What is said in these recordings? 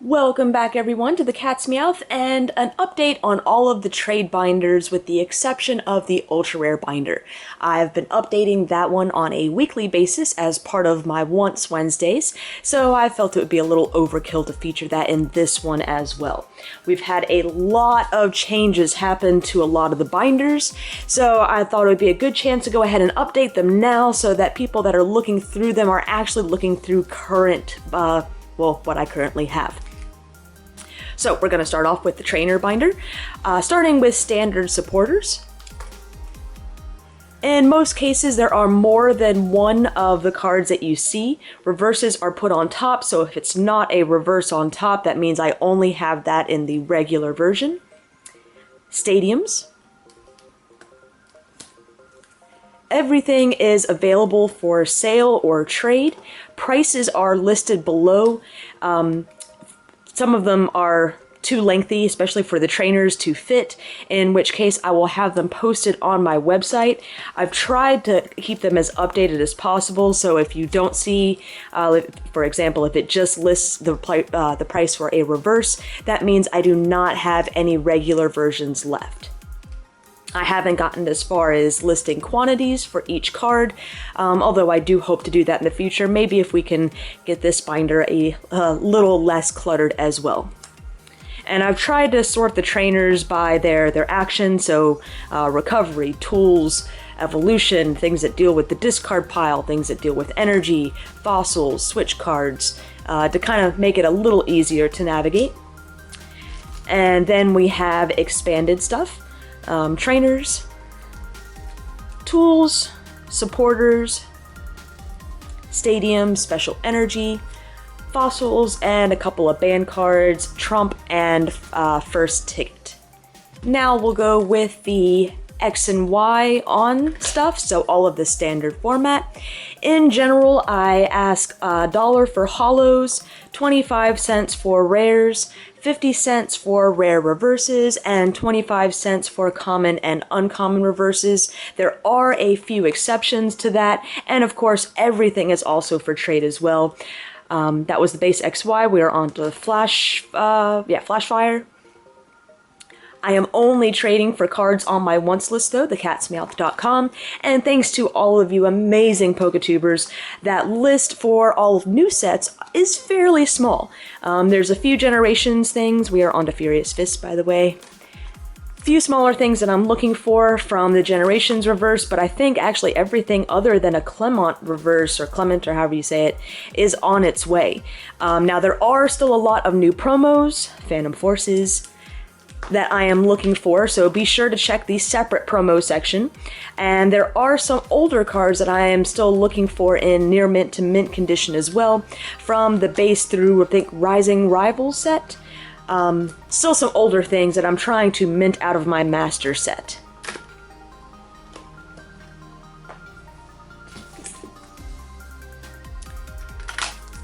Welcome back everyone to the Cat's Meowth and an update on all of the trade binders with the exception of the ultra rare binder. I've been updating that one on a weekly basis as part of my Once Wednesdays, so I felt it would be a little overkill to feature that in this one as well. We've had a lot of changes happen to a lot of the binders, so I thought it would be a good chance to go ahead and update them now so that people that are looking through them are actually looking through current, what I currently have. So we're going to start off with the trainer binder, starting with standard supporters. In most cases, there are more than one of the cards that you see. Reverses are put on top, so if it's not a reverse on top, that means I only have that in the regular version. Stadiums. Everything is available for sale or trade. Prices are listed below. Some of them are too lengthy, especially for the trainers to fit, in which case I will have them posted on my website. I've tried to keep them as updated as possible, so if you don't see, for example, if it just lists the price for a reverse, that means I do not have any regular versions left. I haven't gotten as far as listing quantities for each card, although I do hope to do that in the future, maybe if we can get this binder a little less cluttered as well. And I've tried to sort the trainers by their action, so recovery, tools, evolution, things that deal with the discard pile, things that deal with energy, fossils, switch cards, to kind of make it a little easier to navigate. And then we have expanded stuff. Trainers, tools, supporters, stadium, special energy, fossils, and a couple of band cards, trump, and first ticket. Now we'll go with the X and Y on stuff, so all of the standard format. In general, I ask $1 for holos, 25 cents for rares, 50 cents for rare reverses, and 25 cents for common and uncommon reverses. There are a few exceptions to that, and of course everything is also for trade as well. That was the base XY. We are on to Flashfire. I am only trading for cards on my once list though, TheCatsMeowth.com, and thanks to all of you amazing Poketubers, that list for all of new sets is fairly small. There's a few Generations things. We are on to Furious Fist, by the way. Few smaller things that I'm looking for from the Generations reverse, but I think actually everything other than a Clement reverse, or Clement, or however you say it, is on its way. Now there are still a lot of new promos, Phantom Forces, that I am looking for, so be sure to check the separate promo section. And there are some older cards that I am still looking for in near mint to mint condition as well, from the base through, I think, Rising Rivals set. Still some older things that I'm trying to mint out of my master set.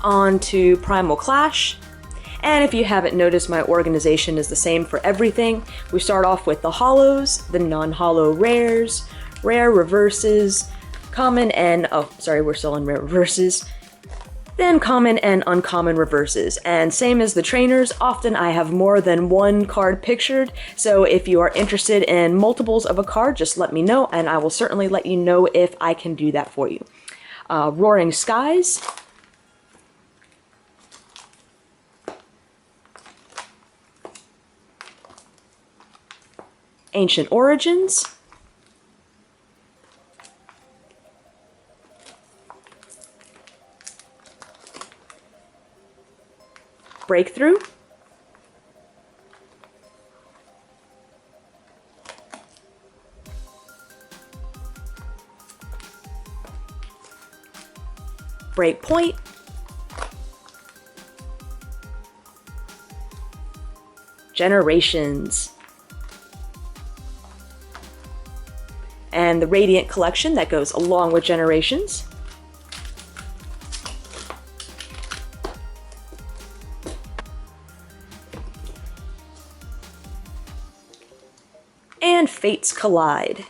On to Primal Clash. And if you haven't noticed, my organization is the same for everything. We start off with the holos, the non-holo rares, rare reverses, common and, we're still in rare reverses, then common and uncommon reverses. And same as the trainers, often I have more than one card pictured, so if you are interested in multiples of a card, just let me know, and I will certainly let you know if I can do that for you. Roaring Skies, Ancient Origins, Breakthrough, Breakpoint, Generations, and the Radiant collection that goes along with Generations. And Fates Collide.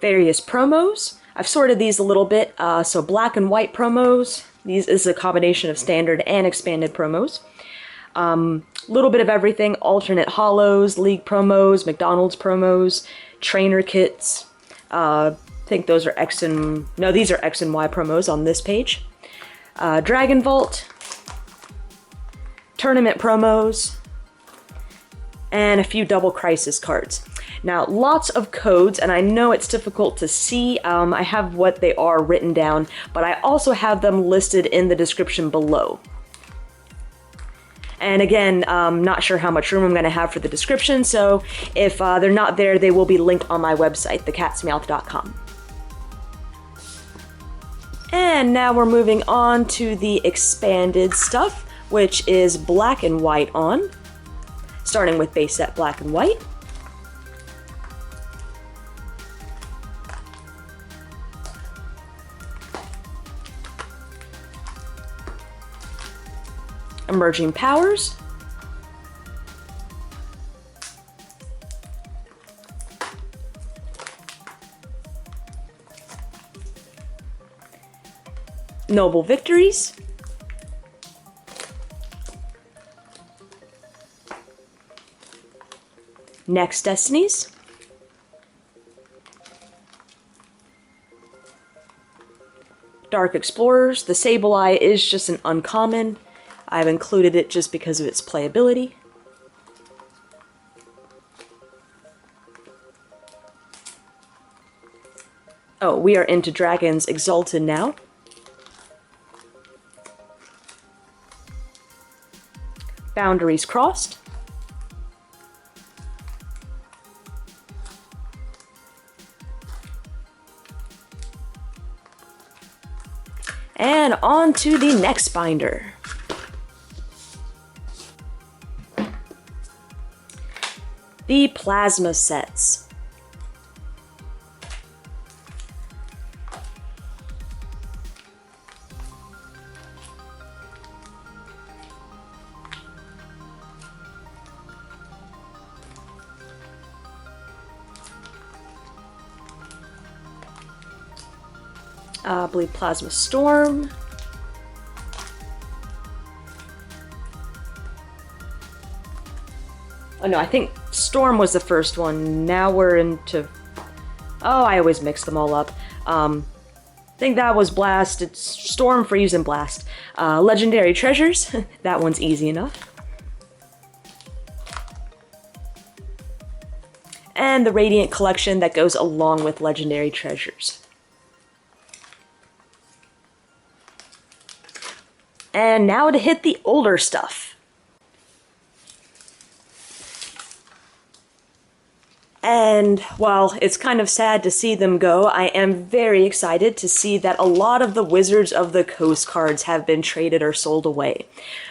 various promos. I've sorted these a little bit, so black and white promos. This is a combination of standard and expanded promos. Little bit of everything, alternate holos, league promos, McDonald's promos, trainer kits. I think those are these are X and Y promos on this page. Dragon Vault, tournament promos, and a few Double Crisis cards. Now, lots of codes, and I know it's difficult to see. I have what they are written down, but I also have them listed in the description below. And again, not sure how much room I'm going to have for the description, so if they're not there, they will be linked on my website, TheCatsMeowth.com. And now we're moving on to the expanded stuff, which is black and white on, starting with base set black and white. Emerging Powers, Noble Victories, Next Destinies, Dark Explorers. The Sableye is just an uncommon. I've included it just because of its playability. Oh, we are into Dragons Exalted now. Boundaries Crossed. And on to the next binder. The Plasma Sets. I believe Plasma Storm. Oh no, I think Storm was the first one. Now we're into... Oh, I always mix them all up. I think that was Blast. It's Storm, Freeze, and Blast. Legendary Treasures. That one's easy enough. And the Radiant Collection that goes along with Legendary Treasures. And now to hit the older stuff. And while it's kind of sad to see them go, I am very excited to see that a lot of the Wizards of the Coast cards have been traded or sold away.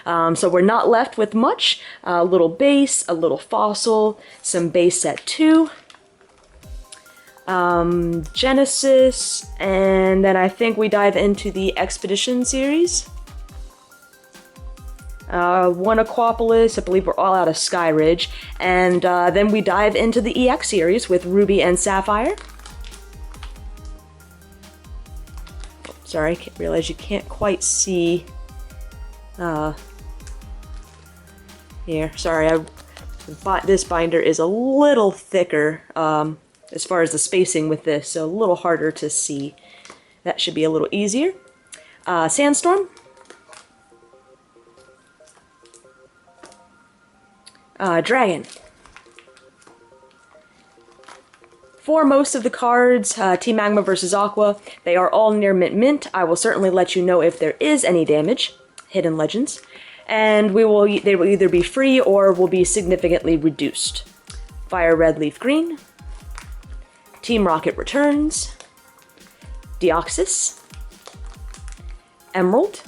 So we're not left with much. A little base, a little fossil, some base set 2, Genesis, and then I think we dive into the Expedition series. One Aquapolis, I believe we're all out of Sky Ridge, and then we dive into the EX series with Ruby and Sapphire. Oh, sorry, I realize you can't quite see here. Sorry, this binder is a little thicker as far as the spacing with this, so a little harder to see. That should be a little easier. Sandstorm. Dragon. For most of the cards, Team Magma versus Aqua, they are all near mint. I will certainly let you know if there is any damage. Hidden Legends. And they will either be free or will be significantly reduced. Fire Red, Leaf Green. Team Rocket Returns. Deoxys. Emerald.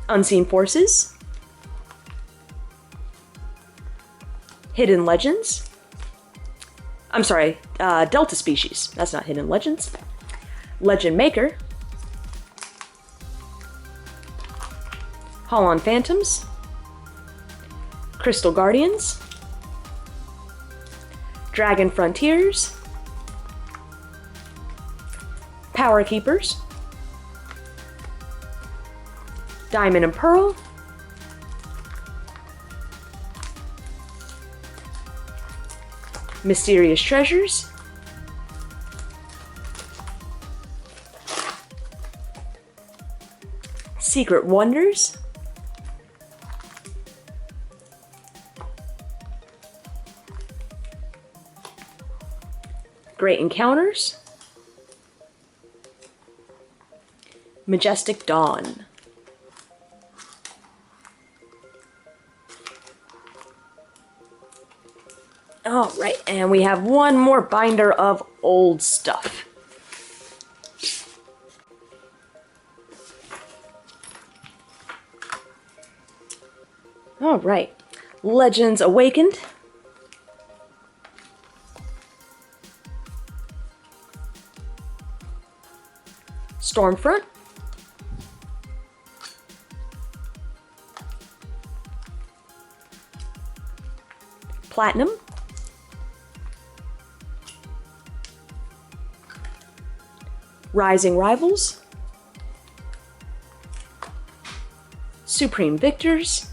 Unseen Forces. Hidden Legends. I'm sorry, Delta Species. That's not Hidden Legends. Legend Maker. Holon Phantoms. Crystal Guardians. Dragon Frontiers, Power Keepers, Diamond and Pearl, Mysterious Treasures, Secret Wonders, Great Encounters, Majestic Dawn. Alright, and we have one more binder of old stuff. Alright, Legends Awakened, Stormfront, Platinum, Rising Rivals, Supreme Victors,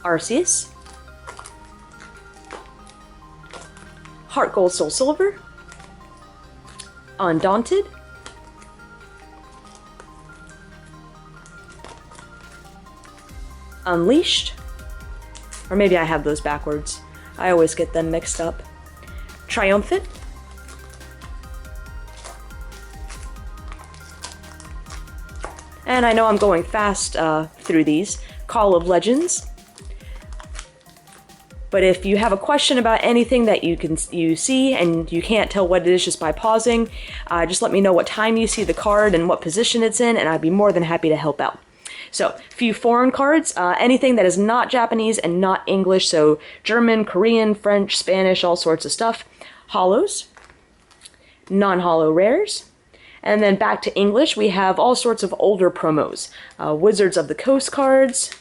Arceus, Heart Gold Soul Silver, Undaunted, Unleashed, or maybe I have those backwards. I always get them mixed up. Triumphant, and I know I'm going fast through these. Call of Legends. But if you have a question about anything that you see and you can't tell what it is just by pausing, just let me know what time you see the card and what position it's in, and I'd be more than happy to help out. So, a few foreign cards, anything that is not Japanese and not English, so German, Korean, French, Spanish, all sorts of stuff. Holos, non-holo rares, and then back to English, we have all sorts of older promos. Wizards of the Coast cards,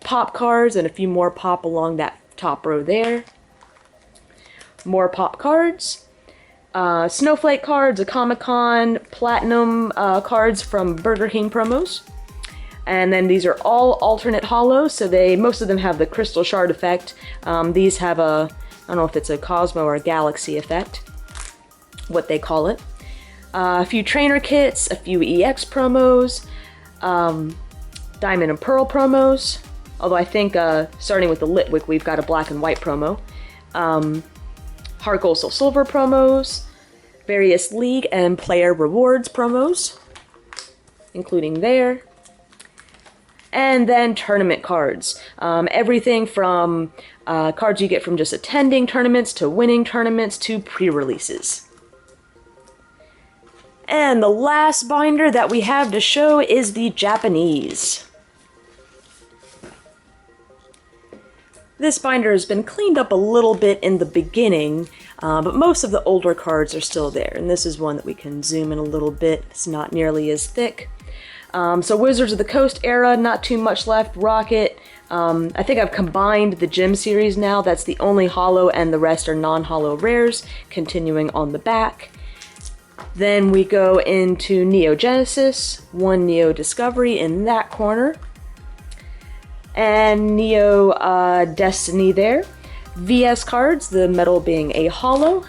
pop cards, and a few more pop along that top row there. More pop cards. Snowflake cards, a Comic-Con, Platinum cards from Burger King promos. And then these are all alternate holos, so most of them have the crystal shard effect. These have I don't know if it's a Cosmo or a Galaxy effect, what they call it. A few trainer kits, a few EX promos, Diamond and Pearl promos, although I think starting with the Litwick, we've got a black and white promo. Heart Gold Soul Silver promos, various League and Player Rewards promos, including there. And then tournament cards. Everything from cards you get from just attending tournaments to winning tournaments to pre-releases. And the last binder that we have to show is the Japanese. This binder has been cleaned up a little bit in the beginning, but most of the older cards are still there. And this is one that we can zoom in a little bit. It's not nearly as thick. So Wizards of the Coast era, not too much left. Rocket. I think I've combined the Gem series now. That's the only holo, and the rest are non-holo rares, continuing on the back. Then we go into Neo Genesis, one Neo Discovery in that corner, and Neo Destiny there. VS cards, the metal being a holo.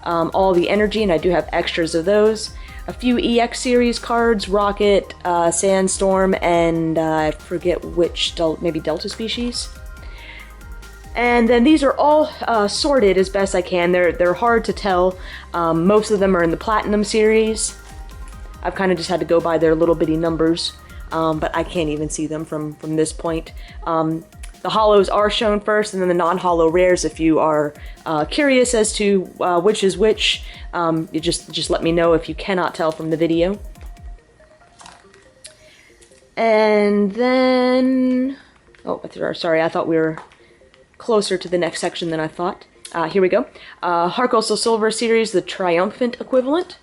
All the energy, and I do have extras of those. A few EX series cards, Rocket, Sandstorm, and I forget which, maybe Delta Species. And then these are all sorted as best I can. They're hard to tell. Most of them are in the Platinum series. I've kind of just had to go by their little bitty numbers, but I can't even see them from this point. The holos are shown first, and then the non-holo rares. If you are curious as to which is which, you just let me know if you cannot tell from the video. And then, oh, sorry, I thought we were closer to the next section than I thought. Here we go. Heart Gold Soul Silver series, the Triumphant equivalent.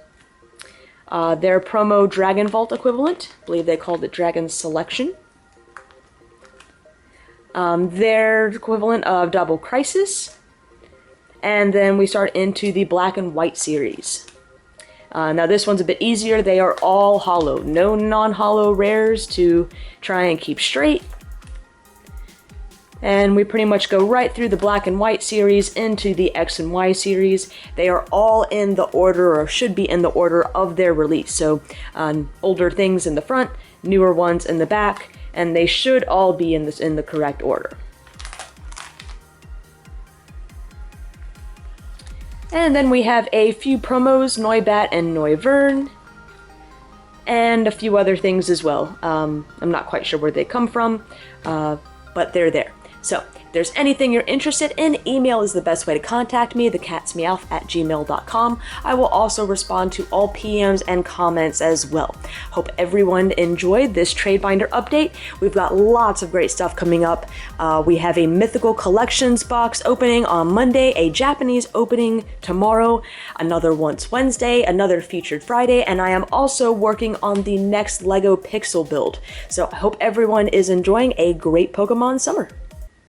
Their promo Dragon Vault equivalent. I believe they called it Dragon Selection. Their equivalent of Double Crisis. And then we start into the Black and White series. Now this one's a bit easier. They are all holo. No non-holo rares to try and keep straight. And we pretty much go right through the Black and White series into the X and Y series. They are all in the order, or should be in the order of their release. So older things in the front, newer ones in the back, and they should all be in the correct order. And then we have a few promos, Noibat and Noivern, and a few other things as well. I'm not quite sure where they come from, but they're there. So, if there's anything you're interested in, email is the best way to contact me, TheCatsMeowth@gmail.com. I will also respond to all PMs and comments as well. Hope everyone enjoyed this Trade Binder update. We've got lots of great stuff coming up. We have a Mythical Collections box opening on Monday, a Japanese opening tomorrow, another once Wednesday, another featured Friday, and I am also working on the next LEGO Pixel build. So I hope everyone is enjoying a great Pokemon summer.